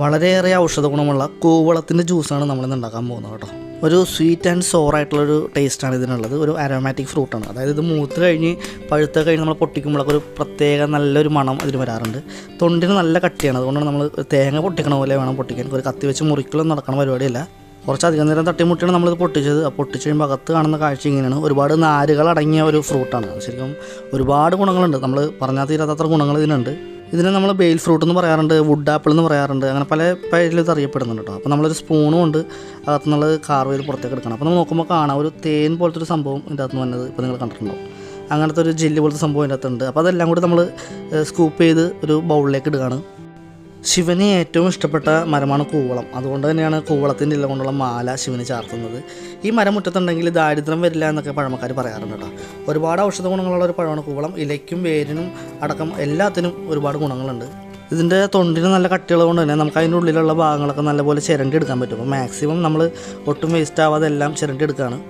വളരെയേറെ ഔഷധ ഗുണമുള്ള കൂവളത്തിൻ്റെ ജ്യൂസാണ് നമ്മളിന്ന് ഉണ്ടാക്കാൻ പോകുന്നത് കേട്ടോ. ഒരു സ്വീറ്റ് ആൻഡ് സോർ ആയിട്ടുള്ളൊരു ടേസ്റ്റാണ് ഇതിനുള്ളത്. ഒരു അരോമാറ്റിക് ഫ്രൂട്ടാണ്. അതായത് ഇത് മൂത്ത് കഴിഞ്ഞ് പഴുത്ത കഴിഞ്ഞ് നമ്മൾ പൊട്ടിക്കുമ്പോഴൊക്കെ ഒരു പ്രത്യേക നല്ലൊരു മണം ഇതിന് വരാറുണ്ട്. തൊണ്ടിന് നല്ല കട്ടിയാണ്. അതുകൊണ്ടാണ് നമ്മൾ തേങ്ങ പൊട്ടിക്കണ പോലെ വേണം പൊട്ടിക്കാൻ. ഒരു കത്തി വെച്ച് മുറിക്കലൊന്നും നടക്കണ പരിപാടിയല്ല. കുറച്ചധികം നേരം തട്ടിമുട്ടിയാണ് നമ്മളിത് പൊട്ടിച്ചത്. പൊട്ടിച്ച് കഴിയുമ്പോൾ അകത്ത് കാണുന്ന കാഴ്ച ഇങ്ങനെയാണ്. ഒരുപാട് നാരുകൾ അടങ്ങിയ ഒരു ഫ്രൂട്ടാണ്. ശരിക്കും ഒരുപാട് ഗുണങ്ങളുണ്ട്. നമ്മൾ പറഞ്ഞാൽ തീരാത്തത്ര ഗുണങ്ങൾ ഇതിനുണ്ട്. ഇതിനെ നമ്മൾ ബെയിൽ ഫ്രൂട്ട് എന്ന് പറയാറുണ്ട്, വുഡ് ആപ്പിൾ എന്ന് പറയാറുണ്ട്. അങ്ങനെ പല പേരിൽ ഇത് അറിയപ്പെടുന്നുണ്ട് കേട്ടോ. അപ്പോൾ നമ്മളൊരു സ്പൂണും കൊണ്ട് അകത്ത് നമ്മൾ കാർവ് ചെയ്ത് പുറത്തേക്ക് എടുക്കണം. അപ്പോൾ നമ്മൾ നോക്കുമ്പോൾ കാണാം ഒരു തേൻ പോലത്തെ ഒരു സംഭവം ഇതിൻ്റെ അകത്ത് വന്നത്. ഇപ്പോൾ നിങ്ങൾ കണ്ടിട്ടുണ്ടാവും. അങ്ങനത്തെ ഒരു ജെല്ലി പോലത്തെ സംഭവം ഇതിൻ്റെ അകത്തുണ്ട്. അപ്പോൾ അതെല്ലാം കൂടി നമ്മൾ സ്കൂപ്പ് ചെയ്ത് ഒരു ബൗളിലേക്ക് ഇടുകയാണ്. ശിവന് ഏറ്റവും ഇഷ്ടപ്പെട്ട മരമാണ് കൂവളം. അതുകൊണ്ട് തന്നെയാണ് കൂവളത്തിൻ്റെ ഇല കൊണ്ടുള്ള മാല ശിവന് ചാർത്തുന്നത്. ഈ മരം മുറ്റത്തുണ്ടെങ്കിൽ ദാരിദ്ര്യം വരില്ല എന്നൊക്കെ പഴമക്കാർ പറയാറുണ്ട് കേട്ടോ. ഒരുപാട് ഔഷധ ഗുണങ്ങളുള്ള ഒരു പഴമാണ് കൂവളം. ഇലയ്ക്കും വേരിനും അടക്കം എല്ലാത്തിനും ഒരുപാട് ഗുണങ്ങളുണ്ട്. ഇതിൻ്റെ തൊണ്ടിന് നല്ല കട്ടിയുള്ളത് കൊണ്ട് തന്നെ നമുക്ക് അതിൻ്റെ ഉള്ളിലുള്ള ഭാഗങ്ങളൊക്കെ നല്ലപോലെ ചിരണ്ടി എടുക്കാൻ പറ്റും. അപ്പോൾ മാക്സിമം നമ്മൾ ഒട്ടും വേസ്റ്റ് ആവാതെ എല്ലാം ചിരണ്ടി എടുക്കുകയാണ്.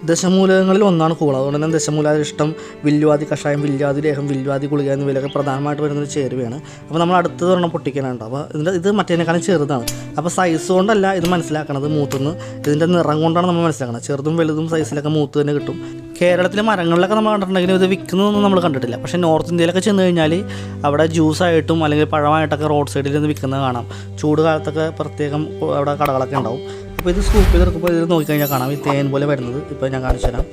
ദശമൂലകങ്ങളിൽ ഒന്നാണ് കൂവളം. അതുകൊണ്ട് തന്നെ ദശമൂലാരിഷ്ടം, വില്വാദി കഷായം, വില്വാദി ലേഹം, വില്വാദി ഗുളിക എന്നിവയിലൊക്കെ പ്രധാനമായിട്ട് വരുന്നൊരു ചേരുവയാണ്. അപ്പോൾ നമ്മൾ അടുത്തത് ഒരെണ്ണം പൊട്ടിക്കാനുണ്ട്. അപ്പോൾ ഇത് മറ്റേതിനേക്കാളും ചെറുതാണ്. അപ്പോൾ സൈസ് കൊണ്ടല്ല ഇത് മനസ്സിലാക്കണത് മൂത്തുനിന്ന്, ഇതിൻ്റെ നിറം കൊണ്ടാണ് നമ്മൾ മനസ്സിലാക്കുന്നത്. ചെറുതും വലുതും സൈസിലൊക്കെ മൂത്ത് തന്നെ കിട്ടും. കേരളത്തിലെ മരങ്ങളിലൊക്കെ നമ്മൾ കണ്ടിട്ടുണ്ടെങ്കിലും ഇത് വിൽക്കുന്നതൊന്നും നമ്മൾ കണ്ടിട്ടില്ല. പക്ഷേ നോർത്ത് ഇന്ത്യയിലൊക്കെ ചെന്ന് കഴിഞ്ഞാൽ അവിടെ ജ്യൂസായിട്ടും അല്ലെങ്കിൽ പഴമായിട്ടൊക്കെ റോഡ് സൈഡിൽ നിന്ന് വിൽക്കുന്നത് കാണാം. ചൂട് കാലത്തൊക്കെ പ്രത്യേകം അവിടെ കടകളൊക്കെ ഉണ്ടാവും. അപ്പോൾ ഇത് സ്കൂപ്പ് ചെയ്തെടുക്കുമ്പോൾ ഇത് നോക്കിക്കഴിഞ്ഞാൽ കാണാം ഈ തേൻ പോലെ വരുന്നത്. ഇപ്പോൾ ഞാൻ കാണിച്ചു തരാം.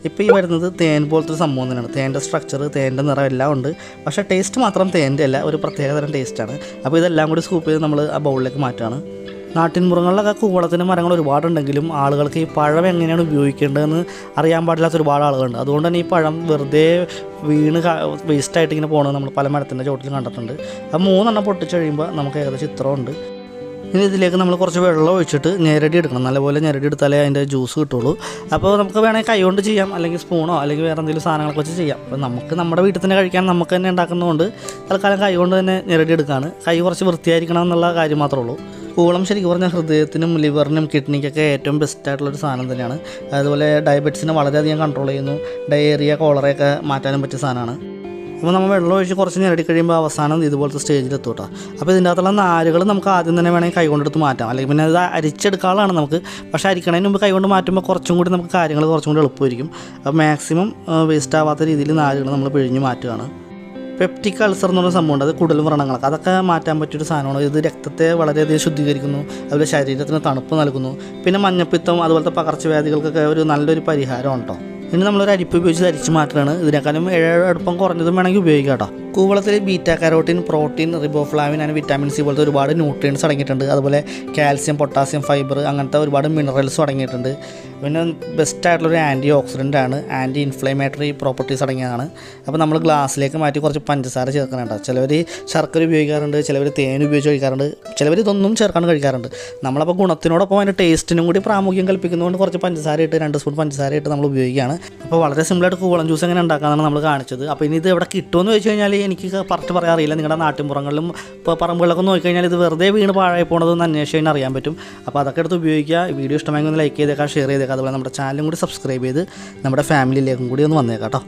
ഇപ്പോൾ ഈ വരുന്നത് തേൻ പോലത്തെ ഒരു സംഭവം തന്നെയാണ്. തേൻ്റെ സ്ട്രക്ചർ, തേൻ്റെ നിറം എല്ലാം ഉണ്ട്. പക്ഷേ ടേസ്റ്റ് മാത്രം തേൻ്റെ അല്ല, ഒരു പ്രത്യേകതരം ടേസ്റ്റാണ്. അപ്പോൾ ഇതെല്ലാം കൂടി സ്കൂപ്പ് ചെയ്ത് നമ്മൾ ആ ബൗളിലേക്ക് മാറ്റുകയാണ്. നാട്ടിൻപുറങ്ങളിലൊക്കെ കൂവളത്തിൻ്റെ മരങ്ങൾ ഒരുപാടുണ്ടെങ്കിലും ആളുകൾക്ക് ഈ പഴം എങ്ങനെയാണ് ഉപയോഗിക്കേണ്ടതെന്ന് അറിയാൻ പാടില്ലാത്ത ഒരുപാട് ആളുകളുണ്ട്. അതുകൊണ്ട് തന്നെ ഈ പഴം വെറുതെ വീണ് വേസ്റ്റായിട്ട് ഇങ്ങനെ പോകുന്നത് നമ്മൾ പല മരത്തിൻ്റെ ചോട്ടിൽ കണ്ടിട്ടുണ്ട്. അപ്പോൾ 3 എണ്ണം പൊട്ടിച്ച് കഴിയുമ്പോൾ നമുക്ക് ഏകദേശം ഇത്രയുണ്ട്. ഇനി ഇതിലേക്ക് നമ്മൾ കുറച്ച് വെള്ളം ഒഴിച്ചിട്ട് ഞെരടി എടുക്കണം. നല്ലപോലെ ഞെരടി എടുത്താലേ അതിൻ്റെ ജ്യൂസ് കിട്ടുള്ളൂ. അപ്പോൾ നമുക്ക് വേണമെങ്കിൽ കൈ കൊണ്ട് ചെയ്യാം, അല്ലെങ്കിൽ സ്പൂണോ അല്ലെങ്കിൽ വേറെ എന്തെങ്കിലും സാധനങ്ങളൊക്കെ വെച്ച് ചെയ്യാം. അപ്പോൾ നമുക്ക് നമ്മുടെ വീട്ടിൽ തന്നെ കഴിക്കാൻ നമുക്ക് തന്നെ ഉണ്ടാക്കുന്നതുകൊണ്ട് തൽക്കാലം കൈ കൊണ്ട് തന്നെ ഞെരടി എടുക്കുകയാണ്. കൈ കുറച്ച് വൃത്തിയായിരിക്കണം എന്നുള്ള കാര്യം മാത്രമേ ഉള്ളൂ. കൂവളം ശരിക്കും പറഞ്ഞാൽ ഹൃദയത്തിനും ലിവറിനും കിഡ്നിക്കൊക്കെ ഏറ്റവും ബെസ്റ്റായിട്ടുള്ളൊരു സാധനം തന്നെയാണ്. അതുപോലെ ഡയബറ്റീസിനെ വളരെയധികം കൺട്രോൾ ചെയ്യുന്നു. ഡയേറിയ, കോളറയൊക്കെ മാറ്റാനും പറ്റിയ സാധനമാണ്. അപ്പോൾ നമ്മൾ വെള്ളം ഒഴിച്ച് കുറച്ച് ഞെരടി കഴിയുമ്പോൾ അവസാനം ഇതുപോലത്തെ സ്റ്റേജിലെത്തും കേട്ടോ. അപ്പോൾ ഇതിൻ്റെ അകത്തുള്ള നാരുകൾ നമുക്ക് ആദ്യം തന്നെ വേണമെങ്കിൽ കൈകൊണ്ടെടുത്ത് മാറ്റാം, അല്ലെങ്കിൽ പിന്നെ അത് അരിച്ചെടുക്കാനുള്ളതാണ് നമുക്ക്. പക്ഷേ അരിക്കണതിന് മുമ്പ് കൈകൊണ്ട് മാറ്റുമ്പോൾ കുറച്ചും കൂടി നമുക്ക് കാര്യങ്ങൾ കുറച്ചും കൂടി എളുപ്പമായിരിക്കും. അപ്പോൾ മാക്സിമം വേസ്റ്റ് ആവാത്ത രീതിയിൽ നാരുകൾ നമ്മൾ പിഴിഞ്ഞ് മാറ്റുകയാണ്. പെപ്റ്റിക് അൾസർ എന്ന് പറഞ്ഞ സംഭവമുണ്ട്. അത് കുടൽ വ്രണങ്ങളൊക്കെ അതൊക്കെ മാറ്റാൻ പറ്റിയൊരു സാധനമാണ്. ഇത് രക്തത്തെ വളരെയധികം ശുദ്ധീകരിക്കുന്നു, അതുപോലെ ശരീരത്തിന് തണുപ്പ് നൽകുന്നു. പിന്നെ മഞ്ഞപ്പിത്തം അതുപോലത്തെ പകർച്ചവ്യാധികൾക്കൊക്കെ ഒരു നല്ലൊരു പരിഹാരമാണ് കേട്ടോ. ഇനി നമ്മളൊരു അരിപ്പ് ഉപയോഗിച്ച് അരിച്ച് മാറ്റുകയാണ്. ഇതിനേക്കാളും അടുപ്പം കുറഞ്ഞതും വേണമെങ്കിൽ ഉപയോഗിക്കാം കേട്ടോ. കൂവളത്തിൽ beta carotene, protein, riboflavin and vitamin C പോലത്തെ ഒരുപാട് ന്യൂട്രിയൻസ് അടങ്ങിയിട്ടുണ്ട്. അതുപോലെ കാൽസ്യം, പൊട്ടാസ്യം, ഫൈബർ അങ്ങനത്തെ ഒരുപാട് മിനറൽസും അടങ്ങിയിട്ടുണ്ട്. പിന്നെ ബെസ്റ്റായിട്ടുള്ളൊരു ആൻറ്റി ഓക്സിഡൻ്റ് ആണ്. ആൻറ്റി ഇൻഫ്ലമേറ്ററി പ്രോപ്പർട്ടീസ് അടങ്ങിയതാണ്. അപ്പോൾ നമ്മൾ ഗ്ലാസ്സിലേക്ക് മാറ്റി കുറച്ച് പഞ്ചസാര ചേർക്കാനുണ്ട്. ചിലവർ ശർക്കര ഉപയോഗിക്കാറുണ്ട്, ചിലവർ തേൻ ഉപയോഗിച്ച് കഴിക്കാറുണ്ട്, ചിലവർ ഇതൊന്നും ചേർക്കാണ്ട് കഴിക്കാറുണ്ട്. നമ്മളപ്പോൾ ഗുണത്തിനോടൊപ്പം അതിൻ്റെ ടേസ്റ്റിനും കൂടി പ്രാമുഖ്യം കൽപ്പിക്കുന്നതുകൊണ്ട് കുറച്ച് പഞ്ചസാര ഇട്ട് 2 സ്പൂൺ പഞ്ചസാര ഇട്ട് നമ്മൾ ഉപയോഗിക്കുകയാണ്. അപ്പോൾ വളരെ സിമ്പിളായിട്ട് കൂവളം ജ്യൂസ് എങ്ങനെ ഉണ്ടാക്കാനാണ് നമ്മൾ കാണിച്ചത്. അപ്പോൾ ഇനി ഇത് എവിടെ കിട്ടുമെന്ന് ചോദിച്ചു കഴിഞ്ഞാൽ എനിക്ക് കറക്റ്റ് പറയാൻ അറിയില്ല. നിങ്ങളുടെ നാട്ടിൻപുറങ്ങളിലും ഇപ്പോൾ പറമ്പുകളിലൊക്കെ നോക്കിക്കഴിഞ്ഞാൽ ഇത് വെറുതെ വീണ് പാഴായി പോകണതെന്ന് അന്വേഷിച്ച് അറിയാൻ പറ്റും. അപ്പോൾ അതൊക്കെ എടുത്ത് ഉപയോഗിക്കുക. വീഡിയോ ഇഷ്ടമായെങ്കിൽ ഒന്ന് ലൈക്ക് ചെയ്തേക്കാം, ഷെയർ ചെയ്തേക്കാം. അതുപോലെ നമ്മുടെ ചാനലും കൂടി സബ്സ്ക്രൈബ് ചെയ്ത് നമ്മുടെ ഫാമിലിയിലേക്കും കൂടി ഒന്ന് വന്നേക്കാം കേട്ടോ.